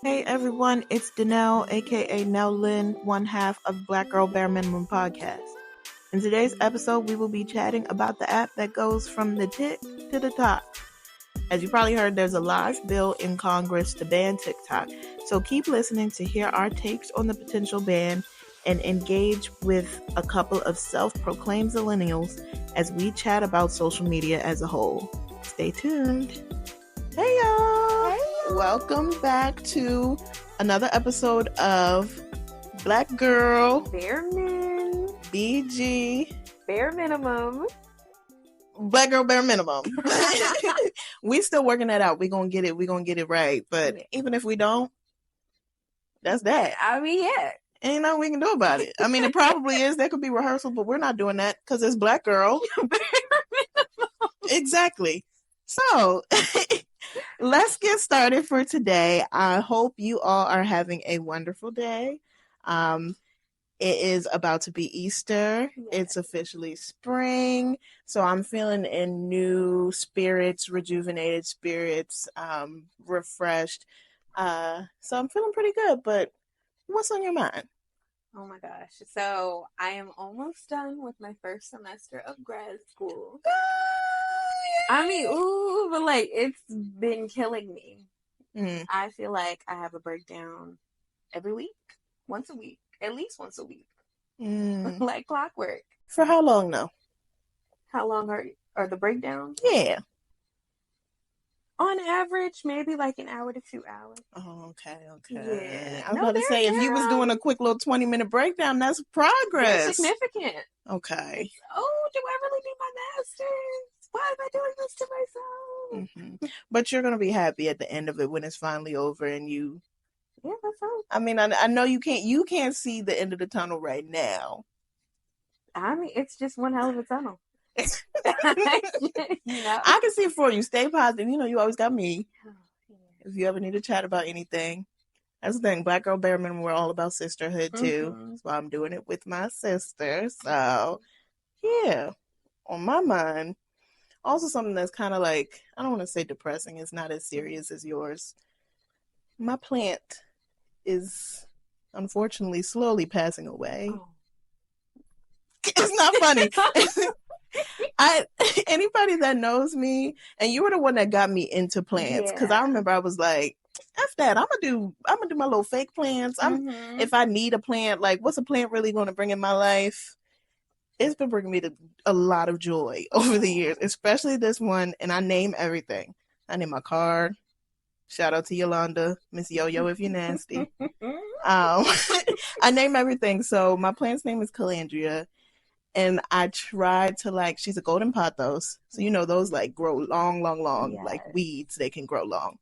Hey everyone, it's Danelle, aka Nell Lynn, one half of Black Girl Bare Minimum podcast. In today's episode, we will be chatting about the app that goes from the tick to the top. As you probably heard, there's a large bill in Congress to ban TikTok, so keep listening to hear our takes on the potential ban and engage with a couple of self-proclaimed zillennials as we chat about social media as a whole. Stay tuned. Hey y'all! Hey, y'all. Welcome back to another episode of Black Girl Bare min. B.G. Bare minimum. Black Girl Bare Minimum. We still working that out. We're gonna get it right. But even if we don't, that's that. I mean, yeah. Ain't nothing we can do about it. I mean, it probably is. There could be rehearsal, but we're not doing that because it's Black Girl. Exactly. So let's get started for today. I hope you all are having a wonderful day. It is about to be Easter. Yes. It's officially spring. So I'm feeling in new spirits, rejuvenated spirits, refreshed. So I'm feeling pretty good, but what's on your mind? Oh my gosh. So I am almost done with my first semester of grad school. I mean, but like it's been killing me. I feel like I have a breakdown every week, once a week, at least once a week, like clockwork. For how long now? How long are the breakdowns? Yeah. On average, maybe like an hour to 2 hours. Oh, okay. Yeah. I was about to say, if you was doing a quick little 20-minute breakdown, that's progress. That's significant. Okay. Oh, do I really need my master's? Why am I doing this to myself? Mm-hmm. But you're gonna be happy at the end of it when it's finally over and you. Yeah, that's all. I mean, I know you can't see the end of the tunnel right now. I mean, it's just one hell of a tunnel. You know, I can see it for you. Stay positive. You know, you always got me. Oh, yeah. If you ever need to chat about anything, that's the thing. Black Girl Bare Minimum, we're all about sisterhood too. Mhm. That's why I'm doing it with my sister. So, yeah, on my mind. Also, something that's kind of like, I don't want to say depressing. It's not as serious as yours. My plant is unfortunately slowly passing away. Oh. It's not funny. Anybody that knows me, and you were the one that got me into plants, because I remember I was like, F that, I'm gonna do my little fake plants. If I need a plant, like what's a plant really gonna bring in my life? It's been bringing me a lot of joy over the years, especially this one, and I name everything. I name my car. Shout out to Yolanda, Miss Yo-Yo if you're nasty. I name everything. So my plant's name is Calandria. And I tried to she's a golden pothos. So, you know, those like grow long, Yes. like weeds, they can grow long.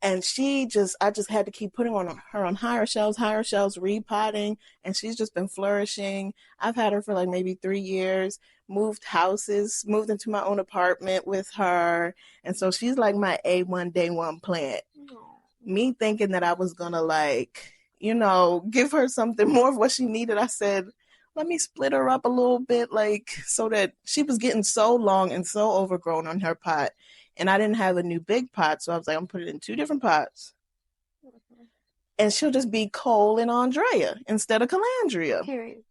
And I just had to keep putting her on higher shelves, repotting. And she's just been flourishing. I've had her for like maybe 3 years, moved houses, moved into my own apartment with her. And so she's like my A1 day one plant. Me thinking that I was going to give her something more of what she needed. I said, let me split her up a little bit, so that she was getting so long and so overgrown on her pot. And I didn't have a new big pot. So I was like, I'm putting it in 2 different pots. Mm-hmm. And she'll just be Cole and Andrea instead of Calandria. Period.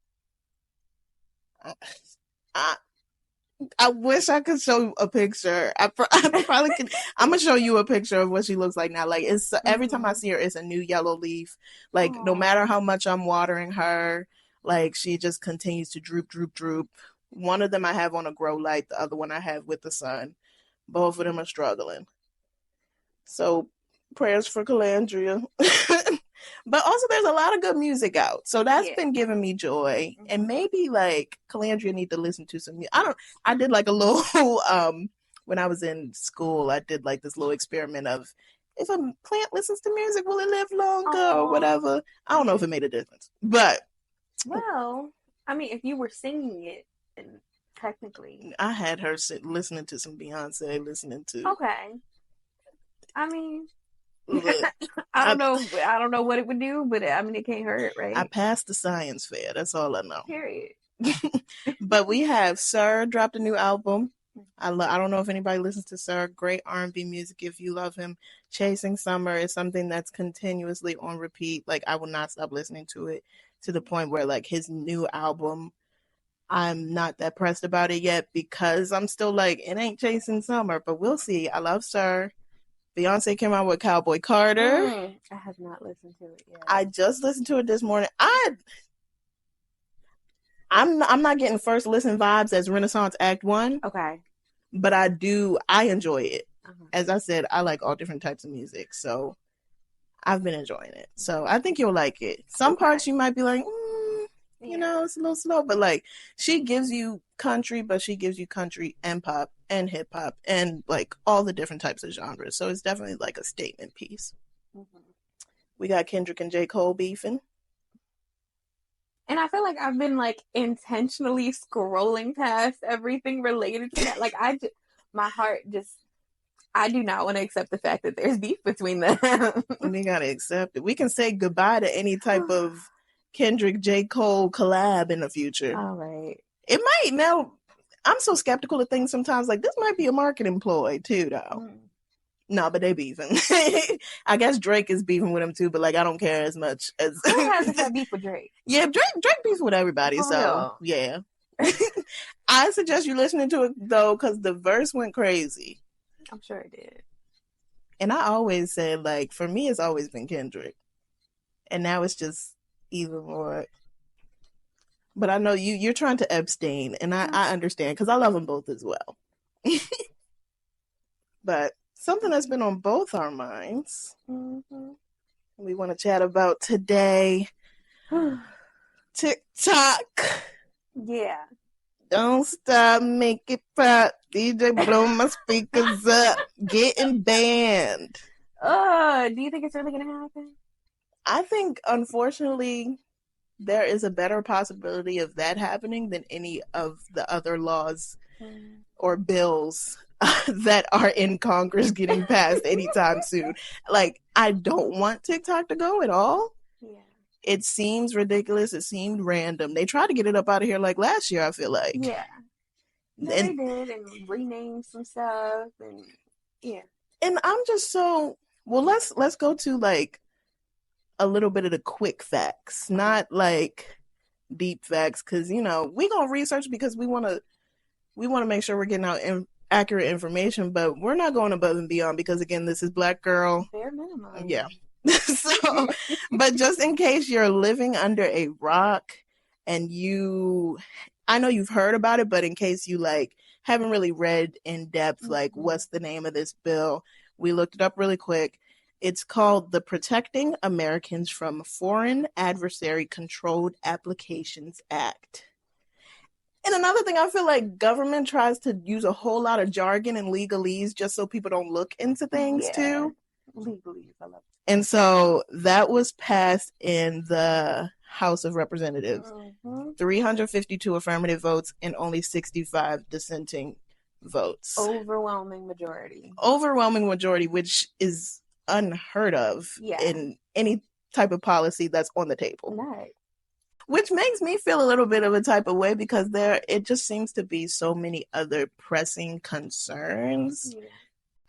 I wish I could show you a picture. I probably can. I'm going to show you a picture of what she looks like now. Like, it's every time I see her, it's a new yellow leaf. Like, no matter how much I'm watering her, like, she just continues to droop. One of them I have on a grow light. The other one I have with the sun. Both of them are struggling. So, prayers for Calandria. But also, there's a lot of good music out. So, that's been giving me joy. Mm-hmm. And maybe, Calandria need to listen to some music. I did, a little, when I was in school, I did, this little experiment of, if a plant listens to music, will it live longer or whatever? I don't know if it made a difference. But... Well, I mean, if you were singing it, then technically, I had her listening to some Beyonce, Okay. I mean, I don't know what it would do, but I mean, it can't hurt, right? I passed the science fair. That's all I know. Period. But we have Sir dropped a new album. I don't know if anybody listens to Sir. Great R&B music if you love him. Chasing Summer is something that's continuously on repeat. Like I will not stop listening to it to the point where like his new album, I'm not that pressed about it yet because I'm still like, it ain't Chasing Summer, but we'll see. I love Sir. Beyonce came out with Cowboy Carter. I have not listened to it yet. I just listened to it this morning. I'm not getting first listen vibes as Renaissance Act 1. Okay. But I enjoy it. As I said, I like all different types of music, so I've been enjoying it. So I think you'll like it. Some parts you might be like, you know, it's a little slow, but like she gives you country, but she gives you country and pop and hip hop and like all the different types of genres. So it's definitely like a statement piece. We got Kendrick and J. Cole beefing. And I feel like I've been like intentionally scrolling past everything related to that. Like my heart just, I do not want to accept the fact that there's beef between them. We gotta accept it. We can say goodbye to any type of Kendrick J. Cole collab in the future. All right. It might now. I'm so skeptical of things sometimes. Like this might be a marketing ploy too, though. No, but they beefing. I guess Drake is beefing with him too, but like I don't care as much as. Who hasn't had beef with Drake? Yeah, Drake beefs with everybody. So yeah, I suggest you listening to it though, because the verse went crazy. I'm sure it did. And I always said like for me, it's always been Kendrick, and now it's just even more. But I know you're trying to abstain, and I understand because I love them both as well. But something that's been on both our minds, we want to chat about today. TikTok. Yeah. Don't stop, make it pop. DJ blow my speakers up. Getting banned. Do you think it's really going to happen? I think, unfortunately, there is a better possibility of that happening than any of the other laws or bills that are in Congress getting passed anytime soon. Like, I don't want TikTok to go at all. Yeah. It seems ridiculous. It seemed random. They tried to get it up out of here like last year, I feel like. Yeah. They did and renamed some stuff and yeah. And I'm just so well, let's go to like a little bit of the quick facts, not like deep facts, because you know we're gonna research because we want to make sure we're getting out accurate information, but we're not going above and beyond because again, this is Black Girl. Bare minimum. Yeah. So, but just in case you're living under a rock and I know you've heard about it, but in case you like haven't really read in depth, like what's the name of this bill, we looked it up really quick. It's called the Protecting Americans from Foreign Adversary Controlled Applications Act. And another thing, I feel like government tries to use a whole lot of jargon and legalese just so people don't look into things too. Legalese, I love it. And so that was passed in the House of Representatives. 352 affirmative votes and only 65 dissenting votes. Overwhelming majority, which is unheard of in any type of policy that's on the table. Right. Which makes me feel a little bit of a type of way because it just seems to be so many other pressing concerns. Yeah.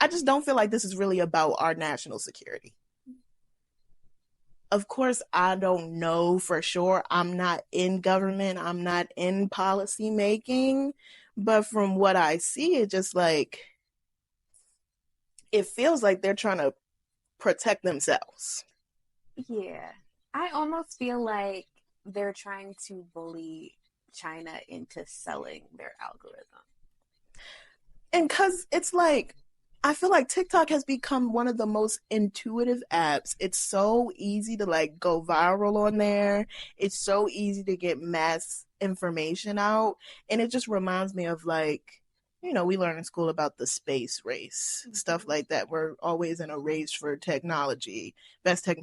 I just don't feel like this is really about our national security. Of course, I don't know for sure. I'm not in government. I'm not in policy making. But from what I see, it just like, it feels like they're trying to protect themselves. Yeah. I almost feel like they're trying to bully China into selling their algorithm. And because it's like, I feel like TikTok has become one of the most intuitive apps. It's so easy to like go viral on there. It's so easy to get mass information out. And it just reminds me of like, you know, we learn in school about the space race, stuff like that. We're always in a race for technology,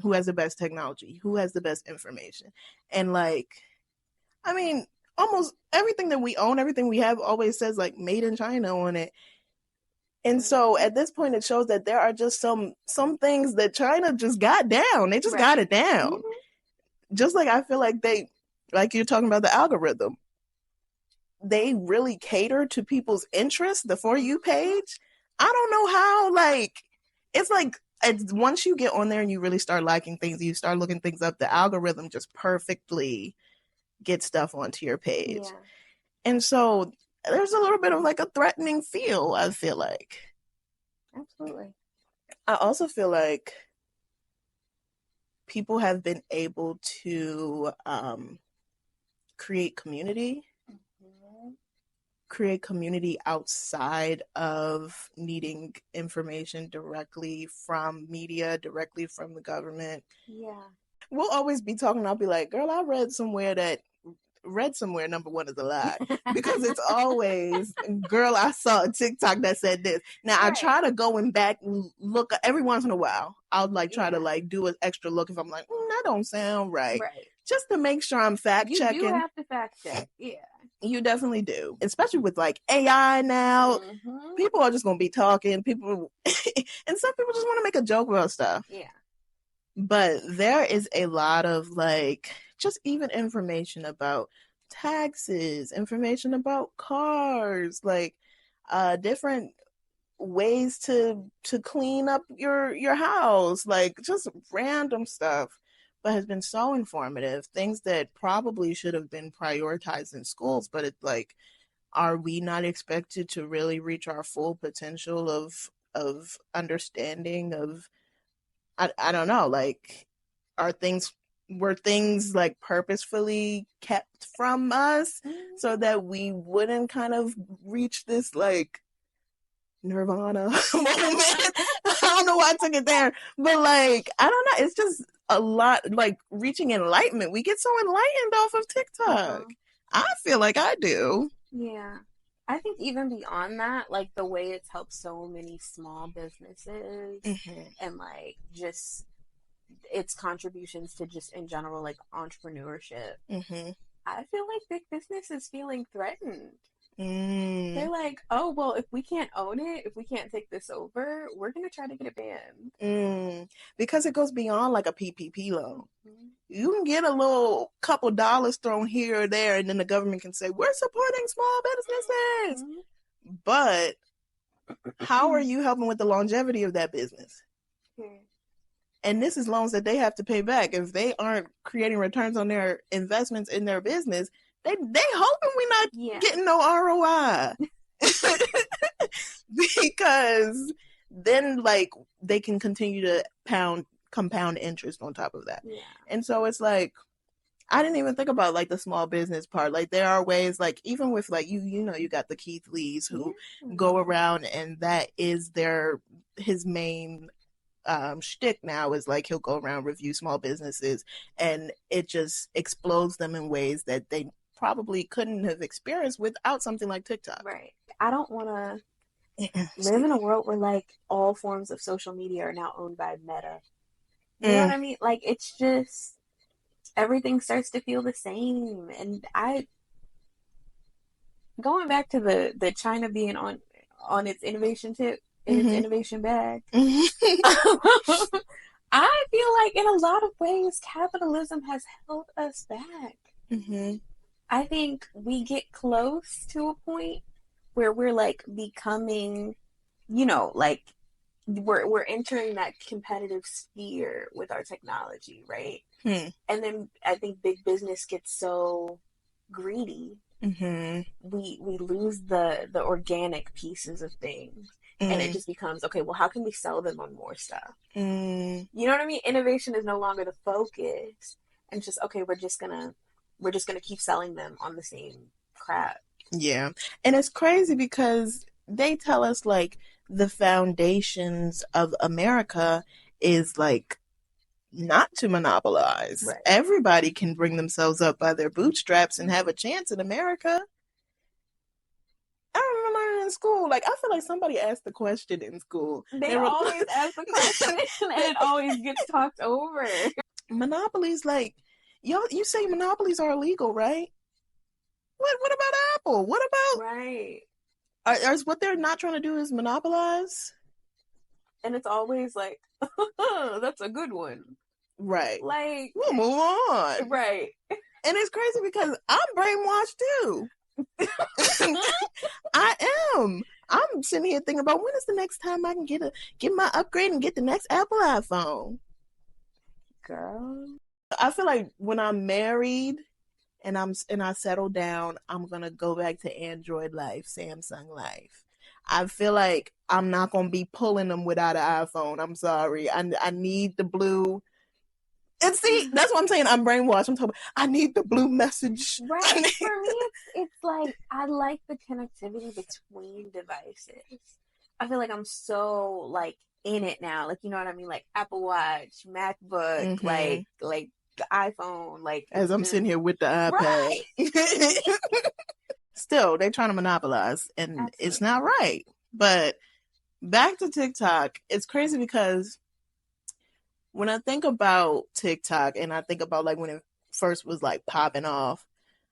who has the best technology, who has the best information. And like, I mean, almost everything that we own, everything we have always says like made in China on it. And so at this point, it shows that there are just some things that China just got down. They just got it down. Mm-hmm. Just like I feel like like you're talking about the algorithm. they really cater to people's interests, the For You page. I don't know how, like, it's like, once you get on there and you really start liking things, you start looking things up, the algorithm just perfectly gets stuff onto your page. Yeah. And so there's a little bit of like a threatening feel, I feel like. Absolutely. I also feel like people have been able to create community outside of needing information directly from media, directly from the government. Yeah. We'll always be talking. I'll be like, girl, I read somewhere number one is a lie, because it's always, girl, I saw a TikTok that said this. Now I try to go and back and look every once in a while. I'll like try to like do an extra look if I'm like, that don't sound right, just to make sure I'm fact checking. You have to fact check. Yeah, you definitely do, especially with like AI now. People are just gonna be talking. People and some people just want to make a joke about stuff. Yeah. But there is a lot of like just even information about taxes, information about cars, like different ways to clean up your house, like just random stuff, but has been so informative. Things that probably should have been prioritized in schools, but it's like, are we not expected to really reach our full potential of understanding of, I don't know, like, were things like purposefully kept from us so that we wouldn't kind of reach this like nirvana moment? I don't know why I took it there, but like, I don't know, it's just a lot, like reaching enlightenment. We get so enlightened off of TikTok. I feel like I do. Yeah. I think even beyond that, like the way it's helped so many small businesses and like just its contributions to just in general like entrepreneurship. I feel like big business is feeling threatened. They're like, oh well, if we can't own it, if we can't take this over, we're gonna try to get it banned. Because it goes beyond like a PPP loan. You can get a little couple dollars thrown here or there, and then the government can say, we're supporting small businesses. But how are you helping with the longevity of that business? And this is loans that they have to pay back. If they aren't creating returns on their investments in their business, they hoping we're not getting no ROI. Because then like they can continue to compound interest on top of that. And so it's like, I didn't even think about like the small business part. Like there are ways, like even with like you know, you got the Keith Lees who go around, and that is his main shtick now, is like he'll go around, review small businesses, and it just explodes them in ways that they probably couldn't have experienced without something like TikTok. Right. I don't want to live in a world where like all forms of social media are now owned by Meta. You know what I mean? Like it's just everything starts to feel the same. And going back to the China being on its innovation tip, in its innovation bag. I feel like in a lot of ways capitalism has held us back. I think we get close to a point where we're like becoming, you know, like we're entering that competitive sphere with our technology, right? And then I think big business gets so greedy. We lose the organic pieces of things. And it just becomes, okay, well, how can we sell them on more stuff? You know what I mean? Innovation is no longer the focus. And just, okay, we're just gonna keep selling them on the same crap. Yeah. And it's crazy because they tell us like the foundations of America is like not to monopolize. Right. Everybody can bring themselves up by their bootstraps and have a chance in America. I don't remember learning in school. Like, I feel like somebody asked the question in school. They always ask the question and it always gets talked over. Monopolies, like, you say monopolies are illegal, right? What about Apple? What about... Right. Is what they're not trying to do is monopolize? And it's always like, that's a good one. Right. Like... We'll move on. Right. And it's crazy because I'm brainwashed too. I am. I'm sitting here thinking about when is the next time I can get my upgrade and get the next Apple iPhone. Girl. I feel like when I'm married and I settle down, I'm gonna go back to Android life, Samsung life. I feel like I'm not gonna be pulling them without an iPhone. I'm sorry. I need the blue. And see, that's what I'm saying. I'm brainwashed. I'm talking. I need the blue message. Right. For me, it's like I like the connectivity between devices. I feel like I'm so like in it now. Like, you know what I mean? Like Apple Watch, MacBook, Mhm. like the iPhone, like As I'm sitting here with the iPad. right. Still, they're trying to monopolize, and Absolutely. it's not right. But back to TikTok, it's crazy because when I think about TikTok and I think about like when it first was like popping off,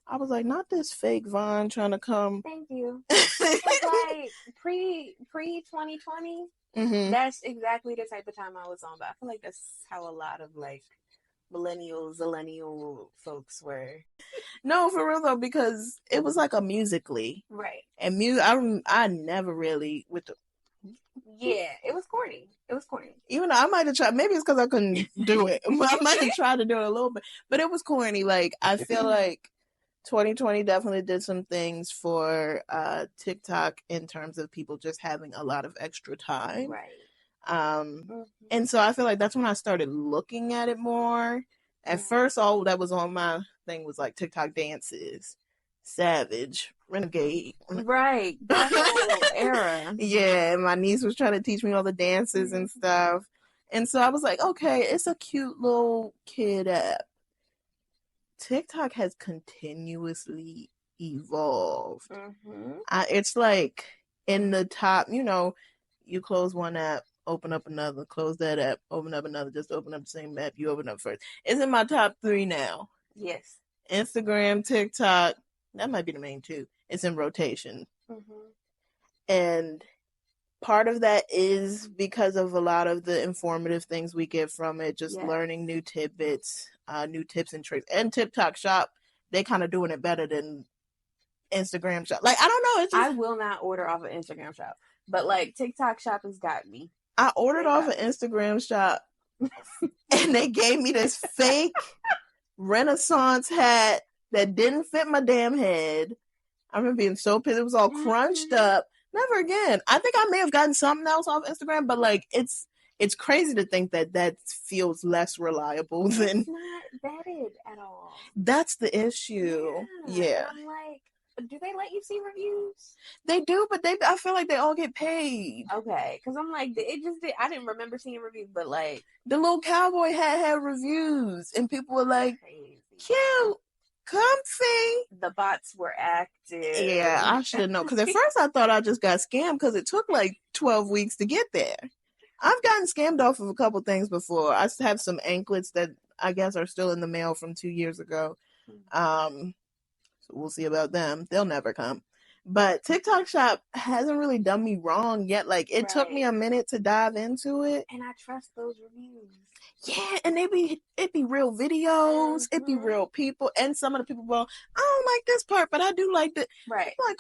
I was like, not this fake Vine trying to come. Thank you. It's like pre 2020. Mm-hmm. That's exactly the type of time I was on. But I feel like that's how a lot of like zillennial folks were. No, for real though, because it was like a Musical.ly, right? And I never really with the. Yeah, it was corny. It was corny. Even though I might have tried, maybe it's because I couldn't do it. I might have tried to do it a little bit, but it was corny. Like I feel like 2020 definitely did some things for TikTok in terms of people just having a lot of extra time. Right. And so I feel like that's when I started looking at it more. At first, all that was on my thing was like TikTok dances, Savage, Renegade. Right. That whole era. Yeah, my niece was trying to teach me all the dances and stuff. And so I was like, okay, it's a cute little kid app. TikTok has continuously evolved. It's like in the top, you close one app, open up another, close that app, open up another, just open up the same app you open up first. It's in my top 3 now. Yes. Instagram, TikTok, that might be the main 2. It's in rotation. And part of that is because of a lot of the informative things we get from it, just learning new tidbits, new tips and tricks. And TikTok Shop, they kind of doing it better than Instagram Shop. Like, I don't know. It's just, I will not order off of Instagram Shop, but like TikTok Shop has got me. I ordered off of Instagram Shop and they gave me this fake Renaissance hat that didn't fit my damn head. I remember being so pissed. It was all crunched up. Never again. I think I may have gotten something else off Instagram, but like it's crazy to think that feels less reliable than. It's not vetted at all. That's the issue. Yeah. I'm like, do they let you see reviews? They do, but I feel like they all get paid. Okay, because I'm like, I didn't remember seeing reviews, but like the little cowboy hat had reviews, and people were like, crazy. Cute. Comfy. The bots were active. Yeah, I should have known. Because at first I thought I just got scammed because it took like 12 weeks to get there. I've gotten scammed off of a couple things before. I have some anklets that I guess are still in the mail from 2 years ago. So we'll see about them. They'll never come. But TikTok Shop hasn't really done me wrong yet. Like, it took me a minute to dive into it. And I trust those reviews. Yeah, and it be real videos, it be real people, and some of the people go, I don't like this part, but I do like that. Right. I'm like,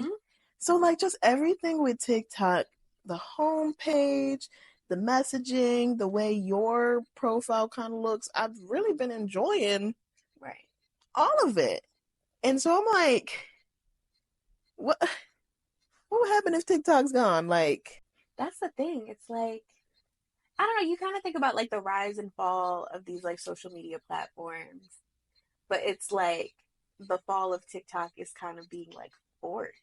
okay. So like just everything with TikTok, the homepage, the messaging, the way your profile kind of looks, I've really been enjoying all of it. And so I'm like, what would happen if TikTok's gone? Like, that's the thing. It's like, I don't know, you kind of think about like the rise and fall of these like social media platforms, but it's like the fall of TikTok is kind of being like forced.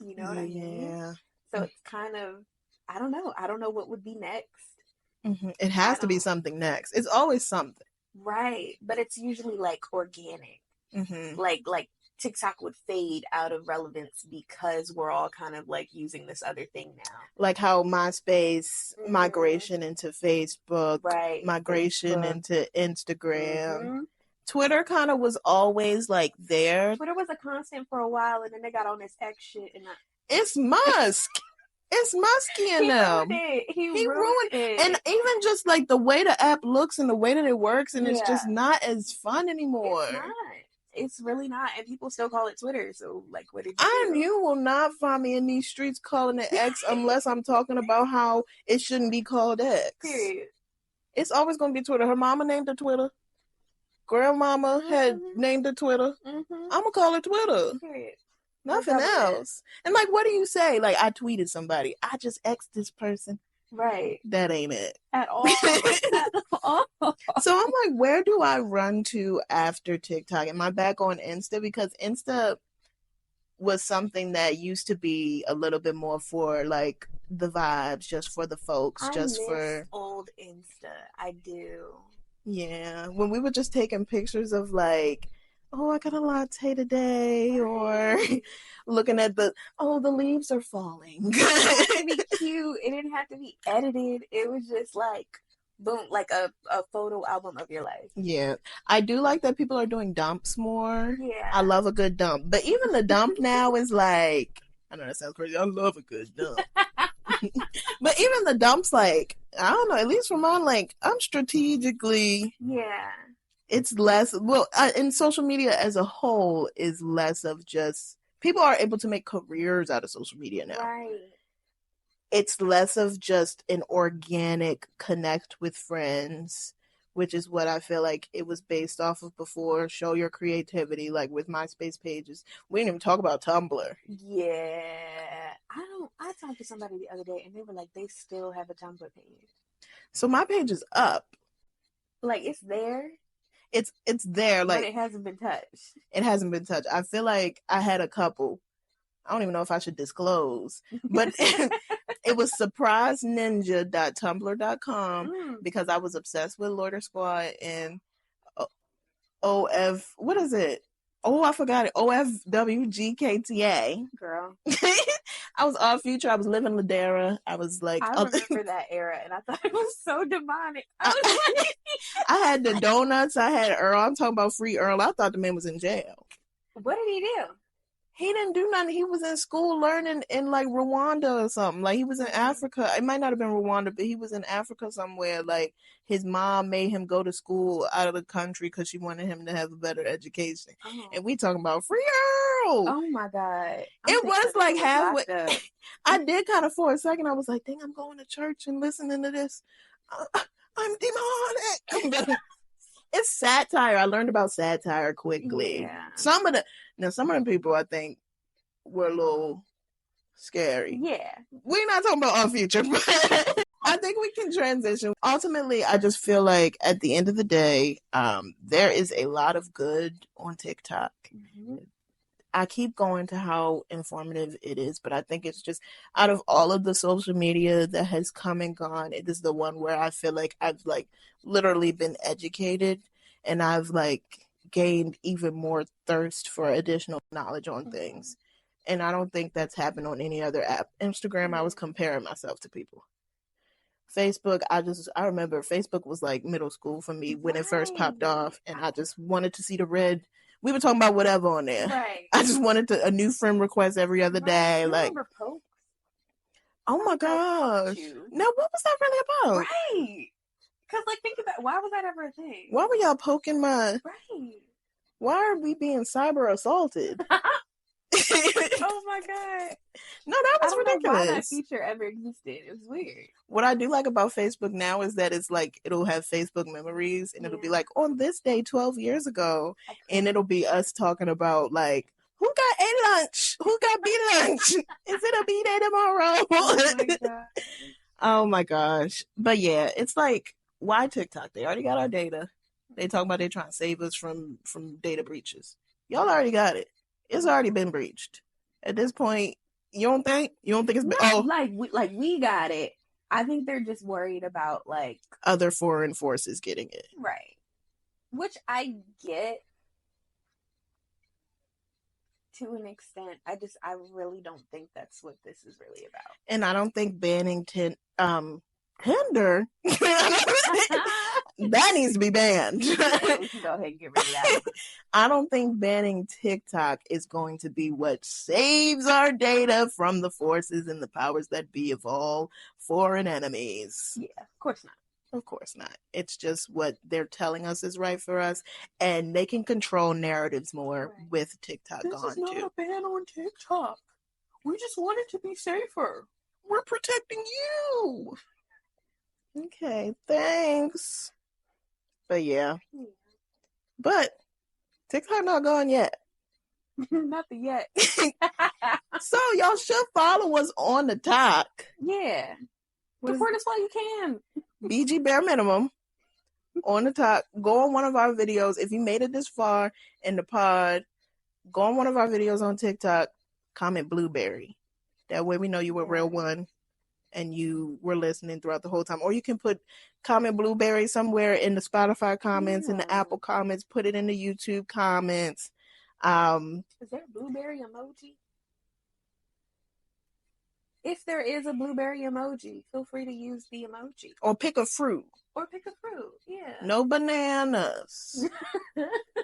You know what I mean? Yeah. So it's kind of, I don't know what would be next. It has to be something next. It's always something. Right. But it's usually like organic. Like TikTok would fade out of relevance because we're all kind of like using this other thing now. Like how MySpace migration into Facebook, migration into Instagram. Twitter kind of was always like there. Twitter was a constant for a while, and then they got on this X shit. And it's Musk. It's Musky in them. He ruined it. And even just like the way the app looks and the way that it works, and it's just not as fun anymore. It's not. it's really not, and people still call it Twitter. So, like, what did you do? You will not find me in these streets calling it X unless I'm talking about how it shouldn't be called X. Period. It's always going to be Twitter. Her mama named it Twitter. Grandmama had named it Twitter. I'm going to call it Twitter. Period. Nothing else. And, like, what do you say? Like, I tweeted somebody. I just X'd this person. Right. That ain't it. At all. At all. So I'm like, where do I run to after TikTok? Am I back on Insta? Because Insta was something that used to be a little bit more for, like, the vibes, just for the folks. I just miss for old Insta. I do. Yeah. When we were just taking pictures of, like, oh, I got a latte today, or looking at the leaves are falling. It didn't have to be cute. It didn't have to be edited. It was just like, boom, like a photo album of your life. Yeah. I do like that people are doing dumps more. Yeah. I love a good dump. But even the dump now is like, I know that sounds crazy. I love a good dump. But even the dumps, like, I don't know, at least for mine, like, I'm strategically. Yeah. It's less, in social media as a whole is less of just, people are able to make careers out of social media now. Right. It's less of just an organic connect with friends, which is what I feel like it was based off of before. Show your creativity, like with MySpace pages. We didn't even talk about Tumblr. Yeah. I talked to somebody the other day and they were like, they still have a Tumblr page. So my page is up. Like, it's there. It's there. Like, but it hasn't been touched. It hasn't been touched. I feel like I had a couple. I don't even know if I should disclose, but it was surpriseninja.tumblr.com because I was obsessed with Loiter Squad and OF. What is it? Oh, I forgot it. OFWGKTA. Girl. I was all future. I was living Ladera. I was like, I remember that era, and I thought it was so demonic. I had the donuts. I had Earl. I'm talking about free Earl. I thought the man was in jail. What did he do? He didn't do nothing. He was in school learning in, like, Rwanda or something. Like, he was in Africa. It might not have been Rwanda, but he was in Africa somewhere. Like, his mom made him go to school out of the country because she wanted him to have a better education. Oh. And we talking about free Earl. Oh my God. It was like halfway. I did kind of for a second. I was like, dang, I'm going to church and listening to this. I'm demonic. It's satire. I learned about satire quickly. Yeah. Some of the people I think were a little scary. Yeah. We're not talking about our future, but I think we can transition. Ultimately, I just feel like at the end of the day, there is a lot of good on TikTok. Mm-hmm. I keep going to how informative it is, but I think it's just, out of all of the social media that has come and gone, it is the one where I feel like I've, like, literally been educated and I've, like, gained even more thirst for additional knowledge on things. And I don't think that's happened on any other app. Instagram, I was comparing myself to people. Facebook, I remember Facebook was like middle school for me when it first popped off, and I just wanted to see the red. We were talking about whatever on there. Right. I just wanted a new friend request every other day. You like, remember Poke? Oh my gosh. Now, what was that really about? Right. Because, like, think about, why was that ever a thing? Why were y'all poking my... Right. Why are we being cyber assaulted? Oh my God. No, that was ridiculous. Know why that feature ever existed. It was weird. What I do like about Facebook now is that it's like, it'll have Facebook memories and it'll be like, on this day 12 years ago, and it'll be us talking about, like, who got A lunch? Who got B lunch? Is it a B day tomorrow? Oh my God. Oh my gosh. But yeah, it's like, why TikTok? They already got our data. They talk about they trying to save us from data breaches. Y'all already got it. It's already been breached. At this point, you don't think it's been... No, we got it. I think they're just worried about, like, other foreign forces getting it. Right. Which I get to an extent. I really don't think that's what this is really about. And I don't think banning Tinder that needs to be banned. We can go ahead and get rid of that. I don't think banning TikTok is going to be what saves our data from the forces and the powers that be of all foreign enemies. Yeah, of course not. Of course not. It's just what they're telling us is right for us, and they can control narratives more with TikTok This is not a ban on TikTok. We just want it to be safer. We're protecting you. Okay, thanks. But yeah. But TikTok not gone yet. Nothing yet. So y'all should follow us on the talk. Yeah. Support us while you can. B.G.B.M on the talk. Go on one of our videos. If you made it this far in the pod, go on one of our videos on TikTok, comment blueberry. That way we know you were a real one and you were listening throughout the whole time. Or you can put comment blueberry somewhere in the Spotify comments, in the Apple comments, put it in the YouTube comments. Is there a blueberry emoji? If there is a blueberry emoji, feel free to use the emoji. Or pick a fruit. Yeah. No bananas.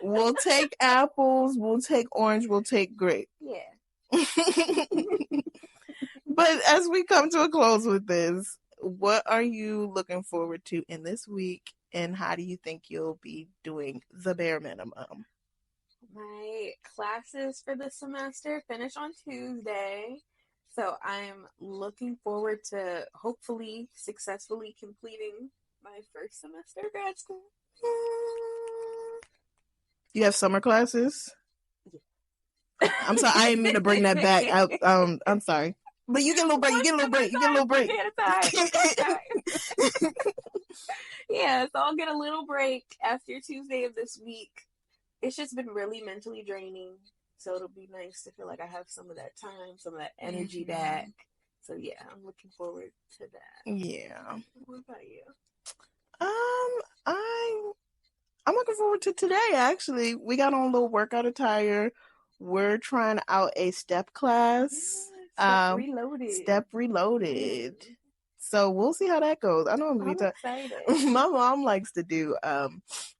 We'll take apples, we'll take orange, we'll take grape. Yeah. But as we come to a close with this, what are you looking forward to in this week, and how do you think you'll be doing the bare minimum? My classes for the semester finish on Tuesday, so I'm looking forward to hopefully successfully completing my first semester of grad school. You have summer classes? Yeah. I'm sorry, I didn't mean to bring that back. I'm sorry. But you get a little break. You get a little break. Yeah, so I'll get a little break after Tuesday of this week. It's just been really mentally draining. So it'll be nice to feel like I have some of that time, some of that energy back. So yeah, I'm looking forward to that. Yeah. What about you? I'm looking forward to today, actually. We got on a little workout attire. We're trying out a step class. Step Reloaded. So we'll see how that goes. I know I'm excited. My mom likes to do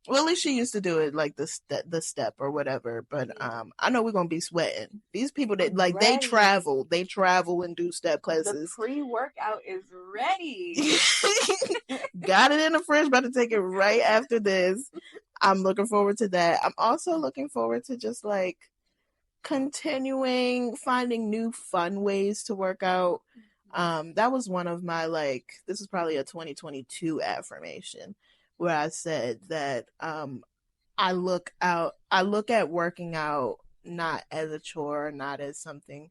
well, at least she used to do it like the step or whatever, but I know we're gonna be sweating. These people that like they travel and do step classes. The pre-workout is ready. Got it in the fridge, about to take it right after this. I'm looking forward to that. I'm also looking forward to just like continuing finding new fun ways to work out. That was one of my this is probably a 2022 affirmation where I said that I look at working out not as a chore, not as something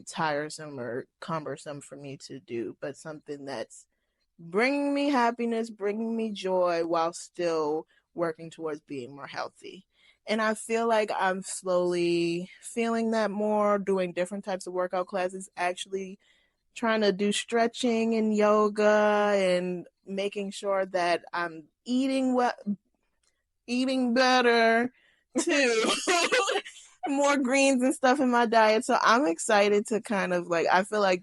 tiresome or cumbersome for me to do, but something that's bringing me happiness, bringing me joy while still working towards being more healthy. And I feel like I'm slowly feeling that more, doing different types of workout classes, actually trying to do stretching and yoga and making sure that I'm eating better too. More greens and stuff in my diet. So I'm excited to kind of I feel like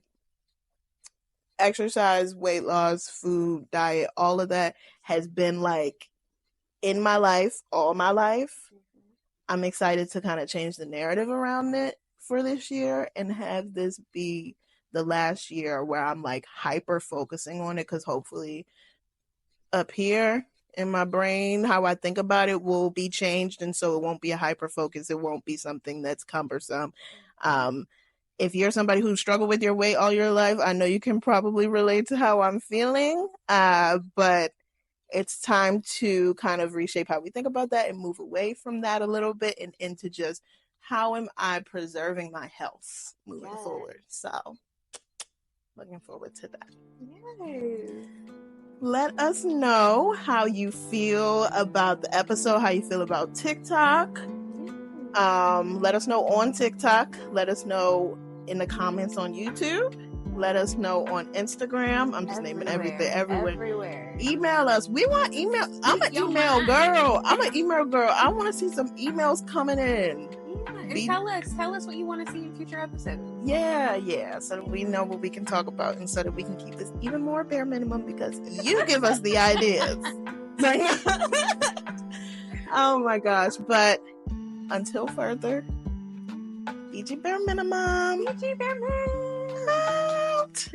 exercise, weight loss, food, diet, all of that has been in my life all my life. I'm excited to kind of change the narrative around it for this year and have this be the last year where I'm hyper focusing on it, because hopefully up here in my brain, how I think about it will be changed, and so it won't be a hyper focus. It won't be something that's cumbersome. If you're somebody who struggled with your weight all your life, I know you can probably relate to how I'm feeling, but it's time to kind of reshape how we think about that and move away from that a little bit and into just how am I preserving my health moving forward. So looking forward to that. Yes. Let us know how you feel about the episode, how you feel about TikTok. Let us know on TikTok. Let us know in the comments on YouTube. Let us know on Instagram. I'm just naming everything everywhere. Email us. We want email. I'm an email girl. I want to see some emails coming in. Yeah, and tell us what you want to see in future episodes. Yeah. So that we know what we can talk about, and so that we can keep this even more bare minimum because you give us the ideas. Oh my gosh. But until further, B.G.B.M. B.G.B.M. out.